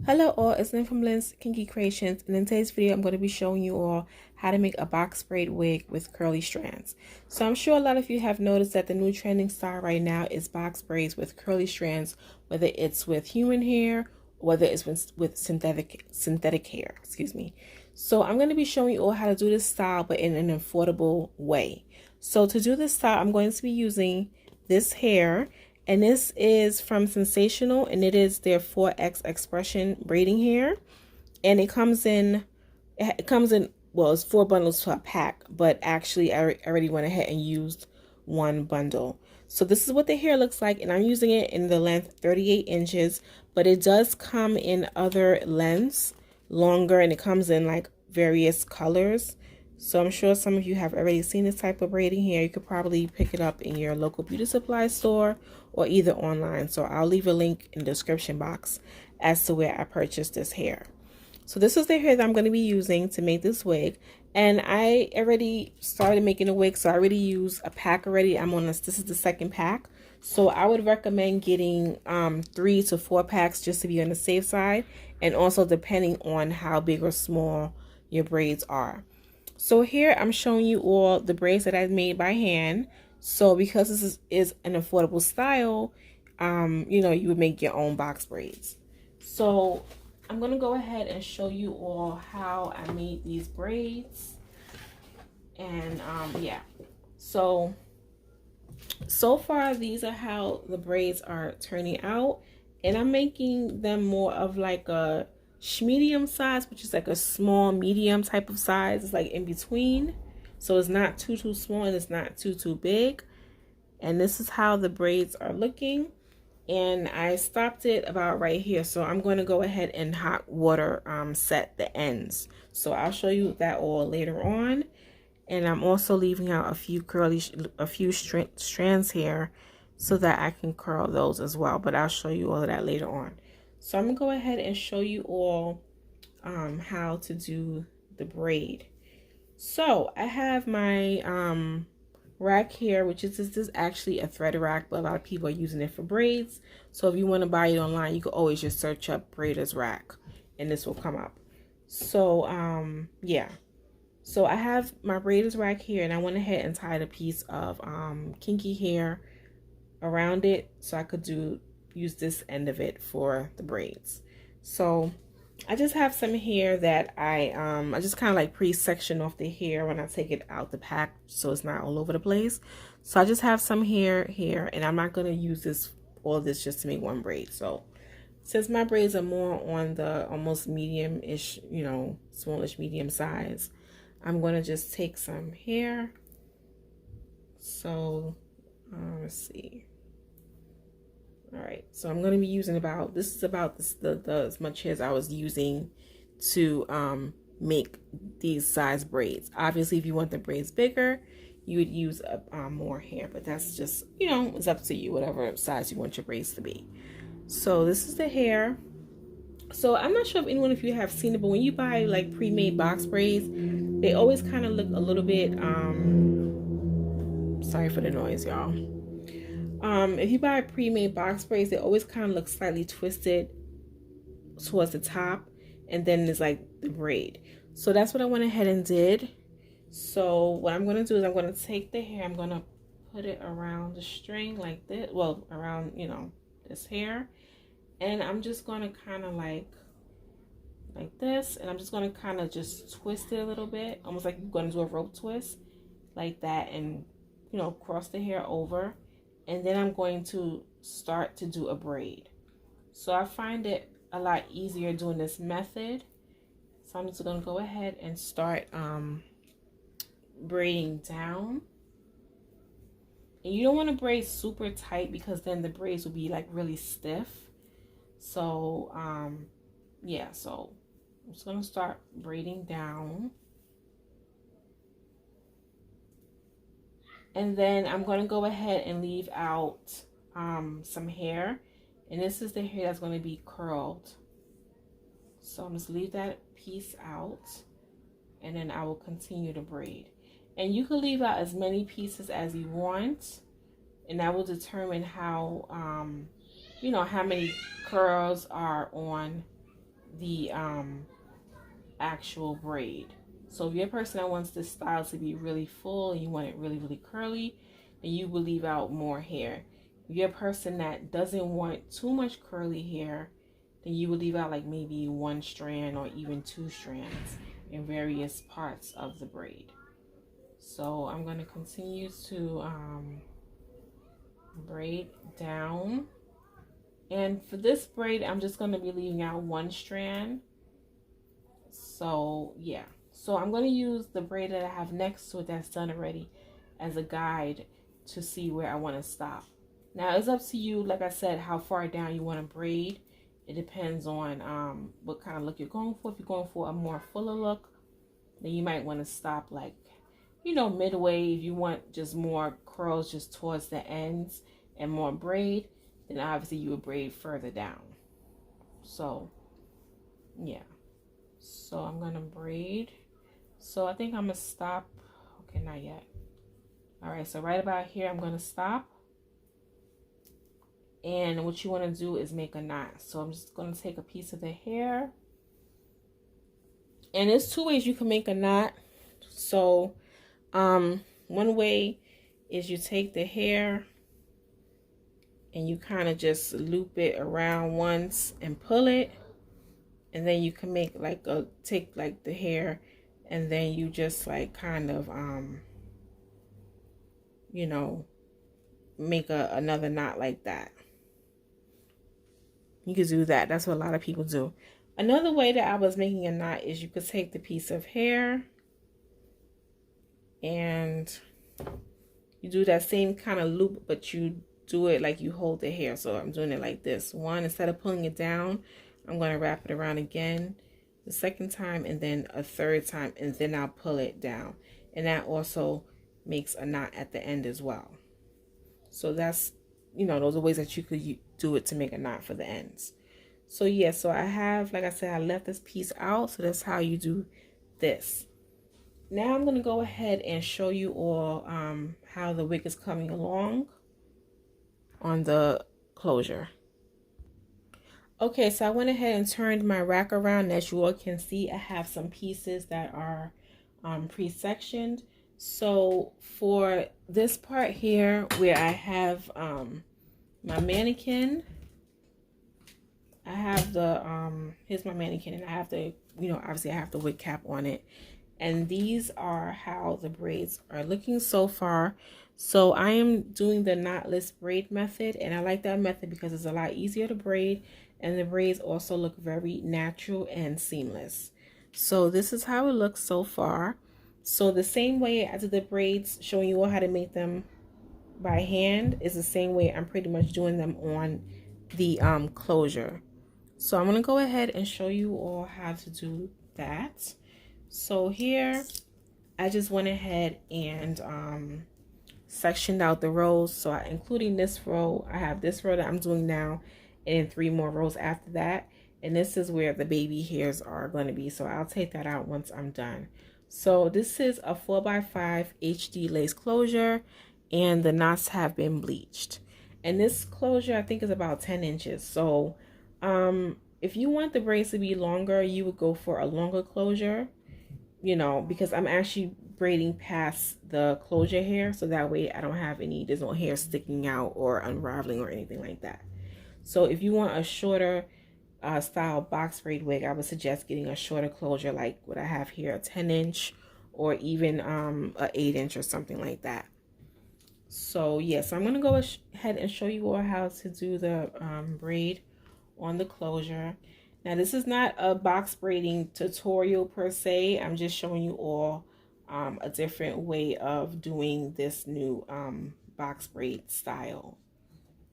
Hello all, it's Lynn from Lynnskinkykreations, and in today's video I'm going to be showing you all how to make a box braid wig with curly strands. So I'm sure a lot of you have noticed that the new trending style right now is box braids with curly strands, whether it's with human hair, or whether it's with synthetic hair, excuse me. So I'm going to be showing you all how to do this style but in an affordable way. So to do this style I'm going to be using this hair. And this is from Sensational, and it is their 4X expression braiding hair. And it comes in, well, it's 4 bundles to a pack, but actually I already went ahead and used 1 bundle. So this is what the hair looks like, and I'm using it in the length 38 inches, but it does come in other lengths, longer, and it comes in like various colors. So I'm sure some of you have already seen this type of braiding hair. You could probably pick it up in your local beauty supply store or either online. So I'll leave a link in the description box as to where I purchased this hair. So this is the hair that I'm going to be using to make this wig. And I already started making a wig, so I already used a pack already. I'm on this is the second pack. So I would recommend getting 3 to 4 packs just to be on the safe side. And also depending on how big or small your braids are. So here I'm showing you all the braids that I made by hand. So because this is an affordable style, you know, you would make your own box braids. So I'm going to go ahead and show you all how I made these braids. And yeah, so far these are how the braids are turning out. And I'm making them more of like a medium size, which is like a small medium type of size. It's like in between, so it's not too small and it's not too big. And this is how the braids are looking, and I stopped it about right here. So I'm going to go ahead and hot water set the ends, so I'll show you that all later on. And I'm also leaving out a few strands here so that I can curl those as well, but I'll show you all of that later on. So I'm gonna go ahead and show you all how to do the braid. So I have my rack here, which is this is actually a thread rack, but a lot of people are using it for braids. So if you want to buy it online, you can always just search up braider's rack and this will come up. So yeah, so I have my braider's rack here, and I went ahead and tied a piece of kinky hair around it so I could use this end of it for the braids. So I just have some hair that I just kind of like pre-section off the hair when I take it out the pack so it's not all over the place. So I just have some hair here, and I'm not going to use all this just to make one braid. So since my braids are more on the almost medium-ish, you know, smallish medium size, I'm going to just take some hair. So let's see. All right, so I'm going to be using about the as much hair as I was using to make these size braids. Obviously, if you want the braids bigger, you would use more hair, but that's just, you know, it's up to you, whatever size you want your braids to be. So this is the hair. So I'm not sure if anyone of you have seen it, but when you buy like pre-made box braids, they always kind of look a little bit sorry for the noise, y'all. If you buy pre-made box braids, they always kind of look slightly twisted towards the top, and then there's like the braid. So that's what I went ahead and did. So what I'm going to do is I'm going to take the hair, I'm going to put it around the string like this, well, around, you know, this hair, and I'm just going to kind of like this, and I'm just going to kind of just twist it a little bit, almost like you're going to do a rope twist like that, and, you know, cross the hair over. And then I'm going to start to do a braid. So I find it a lot easier doing this method. So I'm just going to go ahead and start braiding down. And you don't want to braid super tight because then the braids will be like really stiff. So yeah, so I'm just going to start braiding down. And then I'm going to go ahead and leave out some hair. And this is the hair that's going to be curled. So I'm just leave that piece out. And then I will continue to braid. And you can leave out as many pieces as you want. And that will determine how, you know, how many curls are on the actual braid. So if you're a person that wants this style to be really full and you want it really, really curly, then you will leave out more hair. If you're a person that doesn't want too much curly hair, then you would leave out like maybe one strand or even two strands in various parts of the braid. So I'm going to continue to braid down. And for this braid, I'm just going to be leaving out one strand. So yeah, so I'm going to use the braid that I have next to it that's done already as a guide to see where I want to stop. Now it's up to you, like I said, how far down you want to braid. It depends on what kind of look you're going for. If you're going for a more fuller look, then you might want to stop like, you know, midway. If you want just more curls just towards the ends and more braid, then obviously you would braid further down. So yeah, so I'm gonna braid. So I think I'm gonna stop. Okay, not yet. All right, so right about here I'm gonna stop. And what you want to do is make a knot. So I'm just going to take a piece of the hair. And there's two ways you can make a knot. So one way is you take the hair and you kind of just loop it around once and pull it. And then you can make like take like the hair and then you just like kind of you know, make another knot like that. You could do that. That's what a lot of people do. Another way that I was making a knot is you could take the piece of hair and you do that same kind of loop, but you do it like you hold the hair. So I'm doing it like this. One, instead of pulling it down, I'm going to wrap it around again the second time and then a third time, and then I'll pull it down. And that also makes a knot at the end as well. So that's, you know, those are ways that you could do it to make a knot for the ends. So yeah, so I have, like I said, I left this piece out. So that's how you do this. Now I'm going to go ahead and show you all how the wig is coming along on the closure. Okay, so I went ahead and turned my rack around. As you all can see, I have some pieces that are pre-sectioned. So for this part here where I have my mannequin, I have the here's my mannequin, and I have the, you know, obviously I have the wig cap on it, and these are how the braids are looking so far. So I am doing the knotless braid method, and I like that method because it's a lot easier to braid, and the braids also look very natural and seamless. So this is how it looks so far. So the same way I did the braids, showing you all how to make them by hand, is the same way I'm pretty much doing them on the closure. So I'm going to go ahead and show you all how to do that. So here I just went ahead and sectioned out the rows. So including this row, I have this row that I'm doing now and then 3 more rows after that. And this is where the baby hairs are going to be. So I'll take that out once I'm done. So this is a 4x5 HD lace closure, and the knots have been bleached. And this closure I think is about 10 inches. So if you want the braids to be longer, you would go for a longer closure, you know, because I'm actually braiding past the closure hair, so that way I don't have any, there's no hair sticking out or unraveling or anything like that. So if you want a shorter style box braid wig, I would suggest getting a shorter closure like what I have here, a 10-inch or even a 8-inch or something like that. So yes, I'm gonna go ahead and show you all how to do the braid on the closure. Now this is not a box braiding tutorial per se. I'm just showing you all a different way of doing this new box braid style.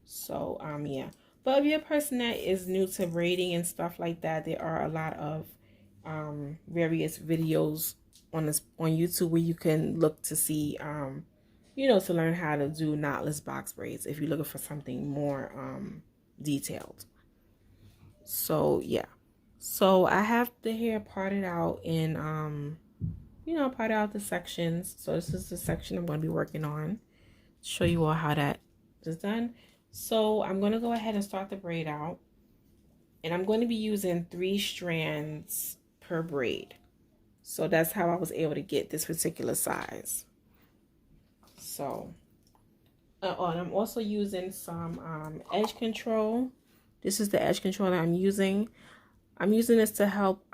So yeah, but if you're a person that is new to braiding and stuff like that, there are a lot of various videos on YouTube where you can look to see you know, to learn how to do knotless box braids if you're looking for something more detailed. So yeah, so I have the hair parted out in you know, parted out the sections. So this is the section I'm going to be working on. Show you all how that is done. So I'm going to go ahead and start the braid out. And I'm going to be using 3 strands per braid. So that's how I was able to get this particular size. So, and I'm also using some edge control. This is the edge control that I'm using. I'm using this to help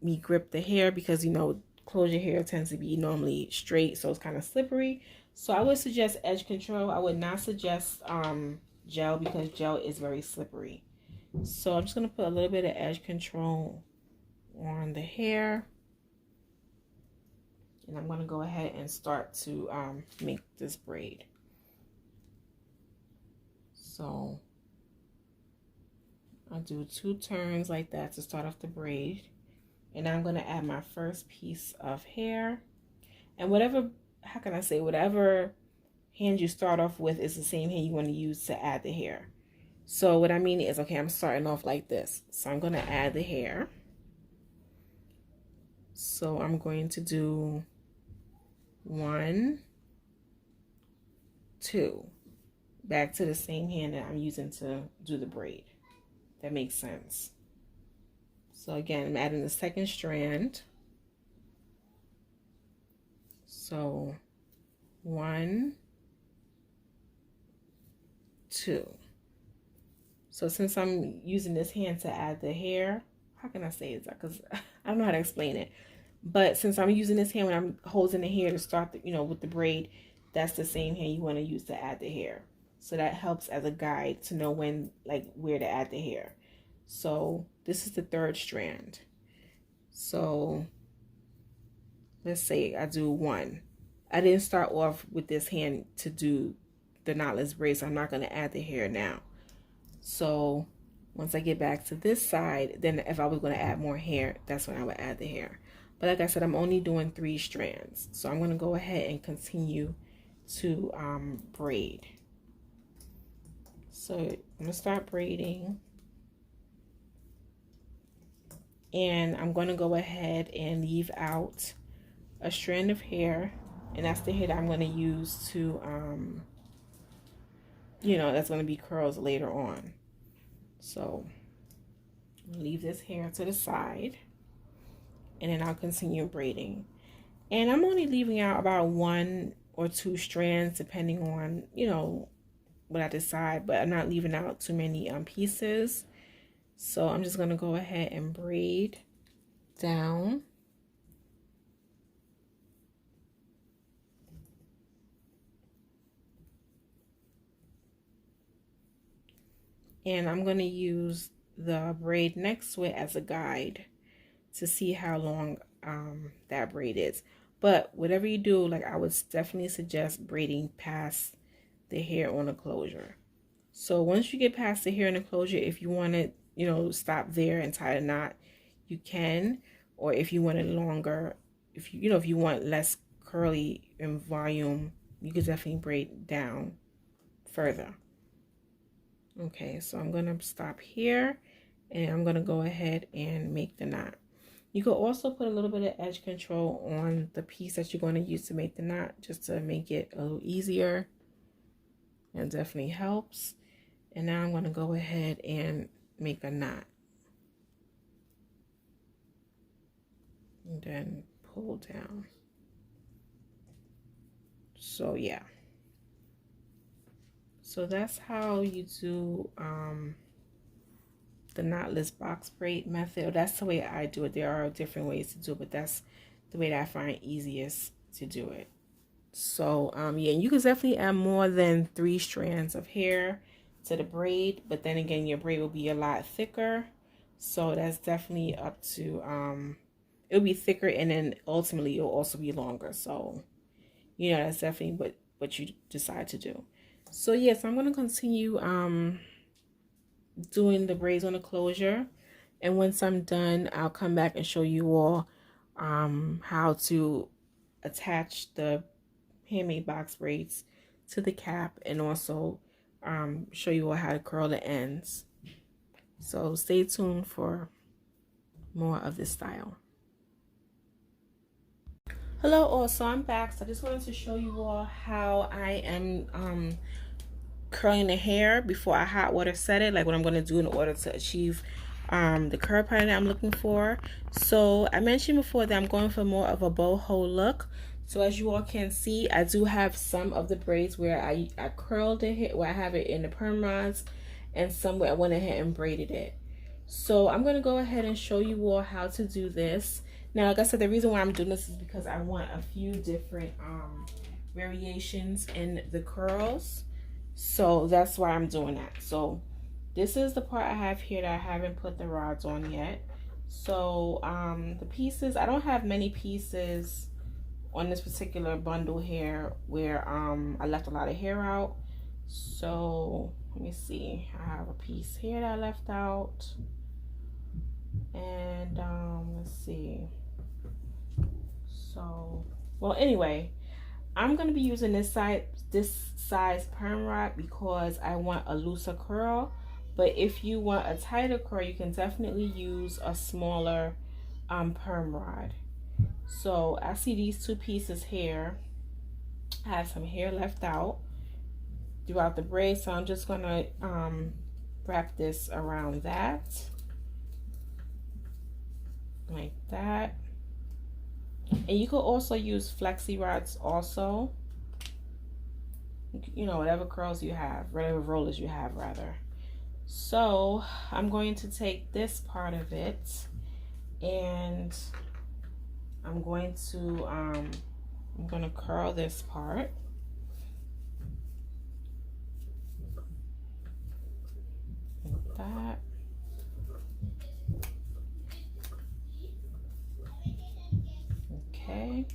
me grip the hair because, you know, closure hair tends to be normally straight, so it's kind of slippery. So I would suggest edge control. I would not suggest gel because gel is very slippery. So I'm just going to put a little bit of edge control on the hair. And I'm going to go ahead and start to make this braid. So I'll do 2 turns like that to start off the braid. And I'm going to add my first piece of hair. And whatever, how can I say, whatever hand you start off with is the same hand you want to use to add the hair. So what I mean is, okay, I'm starting off like this. So I'm going to add the hair. So I'm going to do 1, 2. Back to the same hand that I'm using to do the braid. That makes sense. So again, I'm adding the second strand. So 1, 2. So since I'm using this hand to add the hair, how can I say that? Because I don't know how to explain it. But since I'm using this hand when I'm holding the hair to start, the, with the braid, that's the same hand you want to use to add the hair. So that helps as a guide to know when, like, where to add the hair. So this is the 3rd strand. So let's say I do 1. I didn't start off with this hand to do the knotless braid, so I'm not going to add the hair now. So once I get back to this side, then if I was going to add more hair, that's when I would add the hair. But like I said, I'm only doing 3 strands. So I'm going to go ahead and continue to braid. So I'm going to start braiding. And I'm going to go ahead and leave out a strand of hair. And that's the hair that I'm going to use to, that's going to be curls later on. So leave this hair to the side. And then I'll continue braiding. And I'm only leaving out about 1 or 2 strands depending on, what I decide. But I'm not leaving out too many pieces. So I'm just going to go ahead and braid down. And I'm going to use the braid next to it as a guide to see how long that braid is. But whatever you do, like, I would definitely suggest braiding past the hair on the closure. So once you get past the hair on the closure, if you want to, stop there and tie a knot, you can. Or if you want it longer, if you want less curly in volume, you could definitely braid down further. Okay, so I'm going to stop here and I'm going to go ahead and make the knot. You could also put a little bit of edge control on the piece that you're going to use to make the knot, just to make it a little easier. It definitely helps. And now I'm going to go ahead and make a knot. And then pull down. So yeah. So that's how you do the knotless box braid method. That's the way I do it. There are different ways to do it, but that's the way that I find easiest to do it. So yeah, you can definitely add more than 3 strands of hair to the braid, but then again, your braid will be a lot thicker. So that's definitely up to it'll be thicker, and then ultimately it'll also be longer. So that's definitely what you decide to do. So yes, I'm going to continue doing the braids on the closure, and once I'm done, I'll come back and show you all how to attach the handmade box braids to the cap, and also show you all how to curl the ends. So stay tuned for more of this style. Hello all, so I'm back. So I just wanted to show you all how I am curling the hair before I hot water set it, like what I'm going to do in order to achieve the curl pattern that I'm looking for. So I mentioned before that I'm going for more of a boho look. So as you all can see, I do have some of the braids where I curled it, where I have it in the perm rods, and some where I went ahead and braided it. So I'm going to go ahead and show you all how to do this. Now, like I said, the reason why I'm doing this is because I want a few different variations in the curls. So that's why I'm doing that. So this is the part I have here that I haven't put the rods on yet. So the pieces, I don't have many pieces on this particular bundle here where I left a lot of hair out. So let me see, I have a piece here that I left out, and let's see. So well, anyway, I'm gonna be using this size perm rod because I want a looser curl. But if you want a tighter curl, you can definitely use a smaller perm rod. So I see these two pieces here. I have some hair left out throughout the braid, so I'm just gonna wrap this around that, like that. And you could also use flexi rods also, you know, whatever curls you have, whatever rollers you have rather. So I'm going to take this part of it and I'm going to curl this part. Like that. Okay.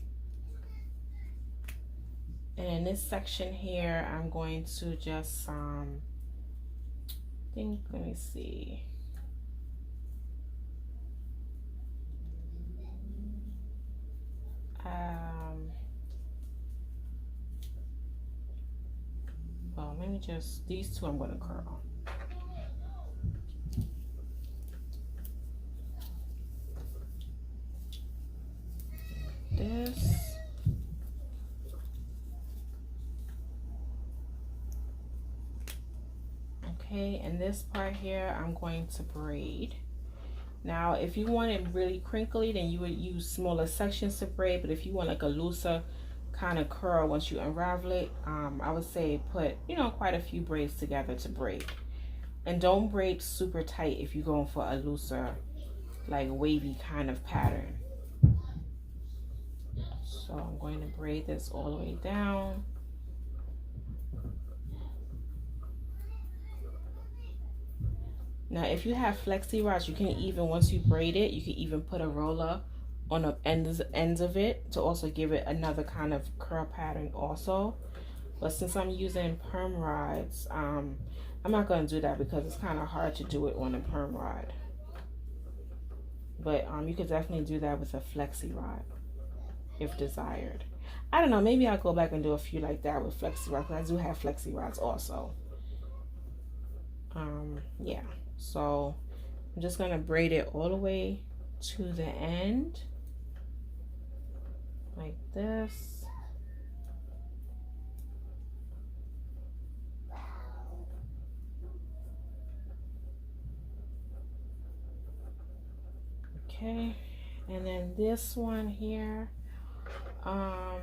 And in this section here, I'm going to just let me see. Well, let me just, these two I'm going to curl. This. Okay, and this part here I'm going to braid. Now if you want it really crinkly, then you would use smaller sections to braid, but if you want like a looser kind of curl once you unravel it, I would say put, you know, quite a few braids together to braid. And don't braid super tight if you're going for a looser, like wavy kind of pattern. So I'm going to braid this all the way down. Now, if you have flexi rods, you can even, once you braid it, you can even put a roller on the ends of it to also give it another kind of curl pattern also. But since I'm using perm rods, I'm not going to do that because it's kind of hard to do it on a perm rod. But you could definitely do that with a flexi rod if desired. I don't know, maybe I'll go back and do a few like that with flexi rods, because I do have flexi rods also. Yeah. So I'm just going to braid it all the way to the end, like this. Okay, and then this one here, let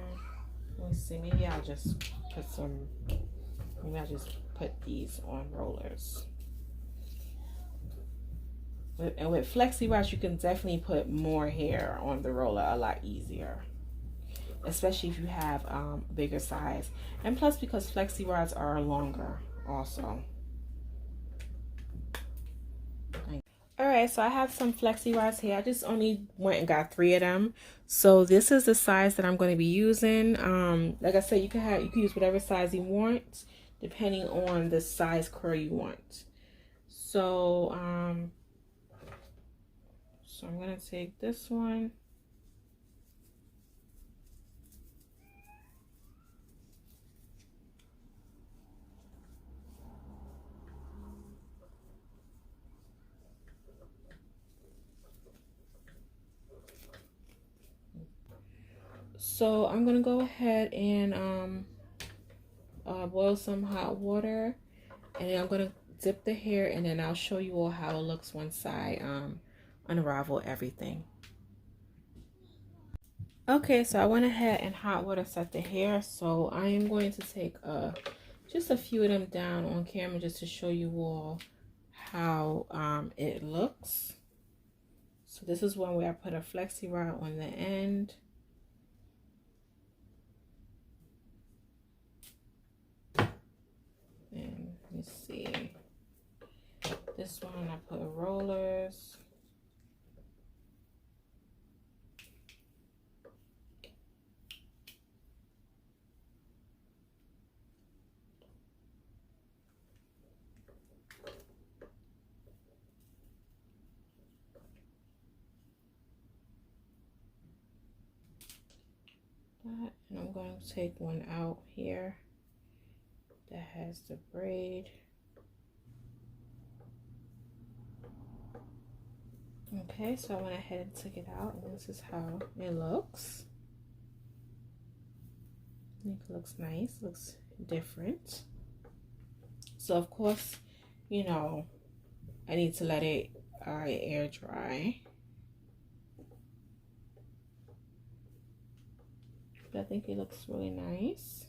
me see, maybe I'll just put these on rollers. And with flexi rods, you can definitely put more hair on the roller a lot easier, especially if you have bigger size. And plus, because flexi rods are longer also. All right, so I have some flexi rods here. I just only went and got 3 of them. So this is the size that I'm going to be using. Like I said, you can use whatever size you want, depending on the size curl you want. So I'm going to take this one. So I'm going to go ahead and boil some hot water, and then I'm going to dip the hair, and then I'll show you all how it looks once I unravel everything. Okay, so I went ahead and hot water set the hair. So I am going to take just a few of them down on camera just to show you all how it looks. So this is one where I put a flexi rod on the end. And let me see. This one I put rollers. And I'm going to take one out here that has the braid. Okay, so I went ahead and took it out, and this is how it looks. I think it looks nice, looks different. So of course, you know, I need to let it air dry. But I think it looks really nice.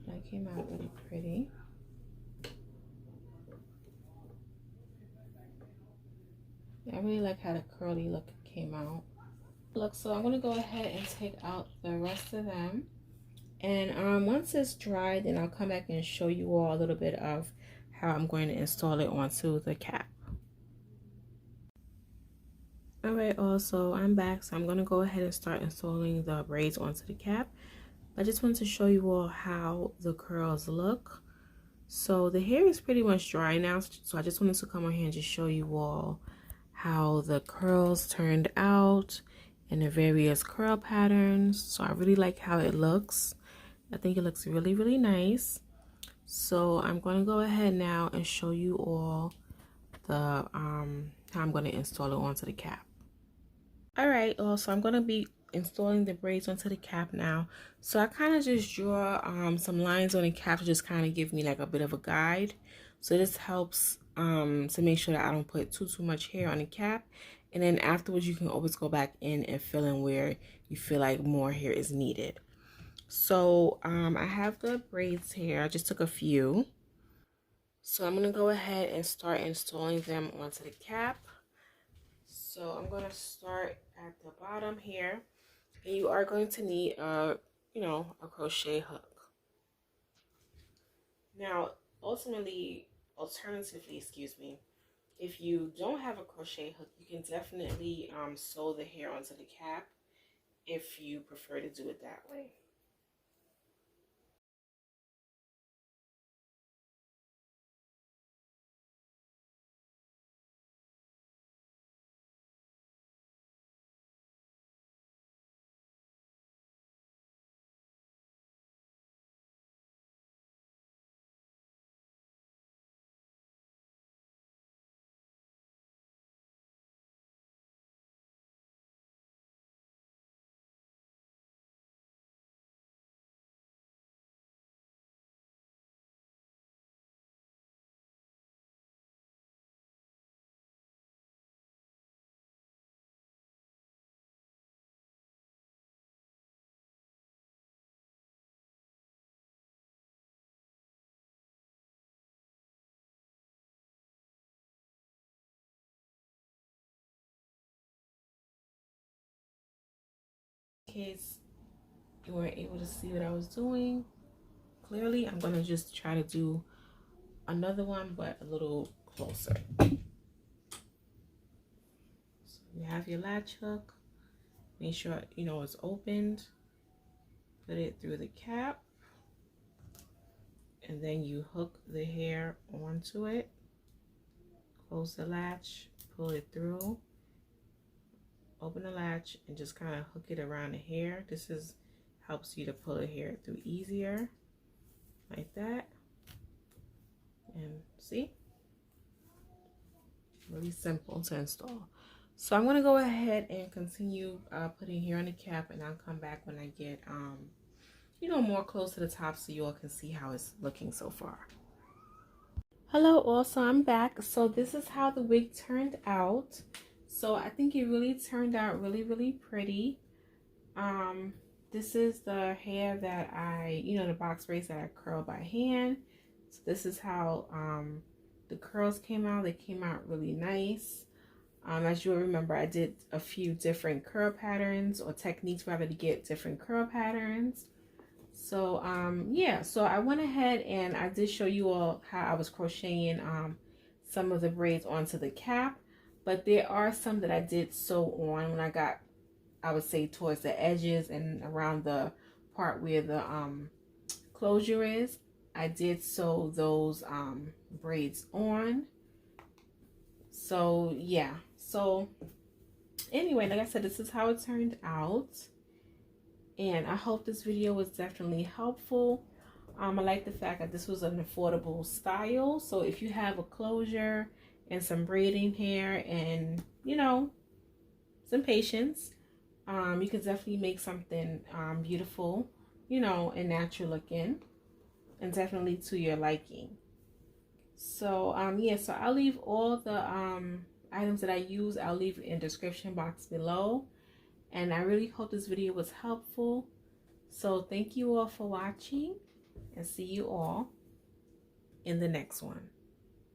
That came out really pretty. I really like how the curly look came out. Look, so I'm gonna go ahead and take out the rest of them, and once it's dry, then I'll come back and show you all a little bit of how I'm going to install it onto the cap. All right, also I'm back, so I'm gonna go ahead and start installing the braids onto the cap. I just wanted to show you all how the curls look. So the hair is pretty much dry now, so I just wanted to come on here and just show you all how the curls turned out and the various curl patterns. So I really like how it looks. I think it looks really, really nice. So I'm going to go ahead now and show you all the how I'm going to install it onto the cap. All right, also I'm going to be installing the braids onto the cap now. So I kind of just draw some lines on the cap to just kind of give me like a bit of a guide. So this helps to make sure that I don't put too much hair on the cap, and then afterwards you can always go back in and fill in where you feel like more hair is needed. So I have the braids here. I just took a few, so I'm gonna go ahead and start installing them onto the cap. So I'm gonna start at the bottom here, and you are going to need a crochet hook. Now alternatively, excuse me, if you don't have a crochet hook, you can definitely sew the hair onto the cap if you prefer to do it that way. In case you weren't able to see what I was doing clearly, I'm gonna just try to do another one but a little closer. So you have your latch hook, make sure it's opened, put it through the cap, and then you hook the hair onto it, close the latch, pull it through, open the latch, and just kind of hook it around the hair. This is helps you to pull the hair through easier, like that. And see, really simple to install. So I'm going to go ahead and continue putting hair on the cap, and I'll come back when I get you know, more close to the top so you all can see how it's looking so far. Hello, also I'm back. So this is how the wig turned out. So I think it really turned out really pretty. This is the hair that I, you know, the box braids that I curl by hand. So this is how the curls came out. They came out really nice. As you'll remember, I did a few different curl patterns, or techniques rather, to get different curl patterns. So yeah, so I went ahead and I did show you all how I was crocheting some of the braids onto the cap, but there are some that I did sew on when I got, I would say, towards the edges and around the part where the closure is. I did sew those braids on. So yeah, so anyway, like I said, this is how it turned out, and I hope this video was definitely helpful. I like the fact that this was an affordable style, so if you have a closure and some braiding hair and, you know, some patience, you could definitely make something beautiful, you know, and natural looking, and definitely to your liking. So yeah, so I'll leave all the items that I use, I'll leave in the description box below, and I really hope this video was helpful. So thank you all for watching, and see you all in the next one.